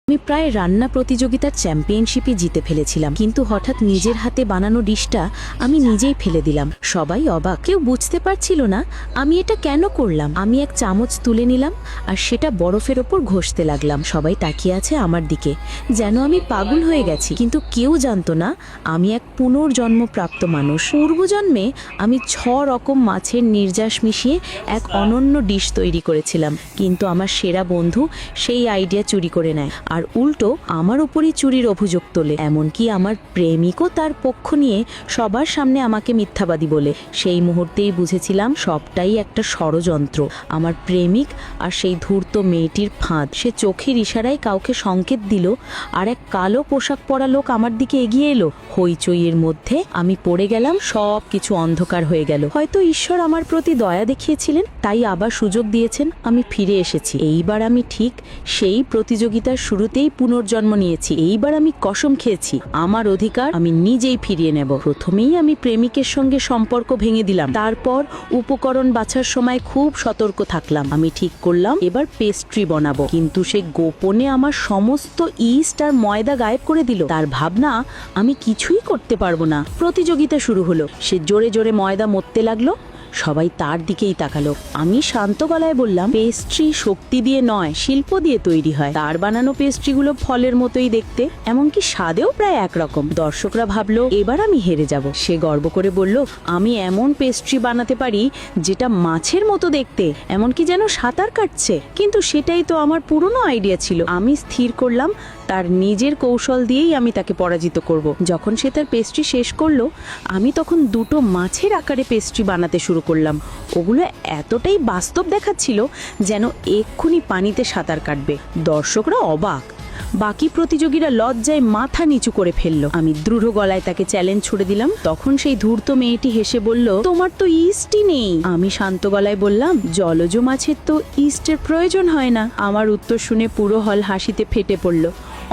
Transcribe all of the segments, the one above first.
আমি প্রায় রান্না প্রতিযোগিতার চ্যাম্পিয়নশিপে জিতে ফেলেছিলাম, কিন্তু হঠাৎ নিজের হাতে বানানো ডিশটা আমি নিজেই ফেলে দিলাম। সবাই অবাক, কেউ বুঝতে পারছিল না আমি এটা কেন করলাম। আমি এক চামচ তুলে নিলাম আর সেটা বরফের ওপর ঘষতে লাগলাম। সবাই তাকিয়ে আছে আমার দিকে, যেন আমি পাগল হয়ে গেছি। কিন্তু কেউ জানতো না আমি এক পুনর্জন্মপ্রাপ্ত মানুষ। পূর্বজন্মে আমি 6 রকম মাছের নির্যাস মিশিয়ে এক অনন্য ডিশ তৈরি করেছিলাম, কিন্তু আমার সেরা বন্ধু সেই আইডিয়া চুরি করে নেয় আর উল্টো আমার উপরই চুরির অভিযোগ তোলে। এমনকি আমার প্রেমিকও তার পক্ষ নিয়ে সবার সামনে আমাকে মিথ্যাবাদী বলে। সেই মুহূর্তেই বুঝেছিলাম সবটাই একটা ষড়যন্ত্র। আমার প্রেমিক আর সেই ধূর্ত মেয়েটির ফাঁদ। সে চোখের ইশারায় কাউকে সংকেত দিল আর এক কালো পোশাক পরা লোক আমার দিকে এগিয়ে এলো। হইচইয়ের মধ্যে আমি পড়ে গেলাম, সব কিছু অন্ধকার হয়ে গেল। হয়তো ঈশ্বর আমার প্রতি দয়া দেখিয়েছিলেন, তাই আবার সুযোগ দিয়েছেন। আমি ফিরে এসেছি। এইবার আমি ঠিক সেই প্রতিযোগিতার শুরুতেই পুনর্জন্ম নিয়েছি। এইবার আমি কসম খেয়েছি আমার অধিকার আমি নিজেই ফিরিয়ে নেব। প্রথমেই আমি প্রেমিকের সঙ্গে সম্পর্ক ভেঙে দিলাম, তারপর উপকরণ বাছার সময় খুব সতর্ক থাকলাম। আমি ঠিক করলাম এবার পেস্ট্রি বানাবো, কিন্তু সে গোপনে আমার সমস্ত ইস্ট আর ময়দা গায়েব করে দিল। তার ভাবনা আমি কিছুই করতে পারবো না। প্রতিযোগিতা শুরু হলো। সে জোরে জোরে ময়দা মথতে লাগলো। সবাই তার দিকেই তাকালো। আমি শান্ত গলায় বললাম, পেস্ট্রি শক্তি দিয়ে নয়, শিল্প দিয়ে তৈরি হয়। তার বানানো পেস্ট্রিগুলো ফলের মতোই দেখতে, এমনকি স্বাদেও প্রায় একরকম। দর্শকরা ভাবলো এবার আমি হেরে যাব। সে গর্ব করে বলল, আমি এমন পেস্ট্রি বানাতে পারি যেটা মাছের মতো দেখতে, এমনকি যেন সাঁতার কাটছে। কিন্তু সেটাই তো আমার পুরনো আইডিয়া ছিল। আমি স্থির করলাম তার নিজের কৌশল দিয়েই আমি তাকে পরাজিত করব। যখন সে তার পেস্ট্রি শেষ করলো, আমি তখন 2টো মাছের আকারে পেস্ট্রি বানাতে শুরু করলাম। ওগুলো এতটাই বাস্তব দেখাচ্ছিল যেন এক্ষুনি পানিতে সাঁতার কাটবে। দর্শকরা অবাক, বাকি প্রতিযোগীরা লজ্জায় মাথা নিচু করে ফেললো। আমি দৃঢ় গলায় তাকে চ্যালেঞ্জ ছুড়ে দিলাম। তখন সেই ধূর্ত মেয়েটি হেসে বলল, তোমার তো ইস্টই নেই। আমি শান্ত গলায় বললাম, জলজ মাছের তো ইস্টের প্রয়োজন হয় না। আমার উত্তর শুনে পুরো হল হাসিতে ফেটে পড়ল।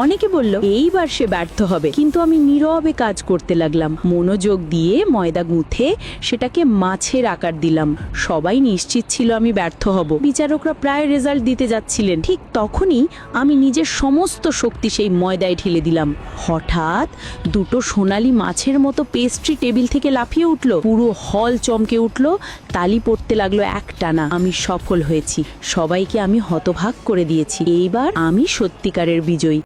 অনেকে বলল এইবার সে ব্যর্থ হবে, কিন্তু আমি নীরবে কাজ করতে লাগলাম। মনোযোগ দিয়ে ময়দা গুঁথে সেটাকে মাছের আকার দিলাম। সবাই নিশ্চিত ছিল আমি ব্যর্থ হব। বিচারকরা প্রায় রেজাল্ট দিতে যাচ্ছিলেন। ঠিক তখনই আমি নিজের সমস্ত শক্তি সেই ময়দায় ঢেলে দিলাম। হঠাৎ 2টো সোনালী মাছের মতো পেস্ট্রি টেবিল থেকে লাফিয়ে উঠল। পুরো হল চমকে উঠল, তালি পড়তে লাগলো একটানা। আমি সফল হয়েছি। সবাইকে আমি হতভাগ করে দিয়েছি। এইবার আমি সত্যিকারের বিজয়ী।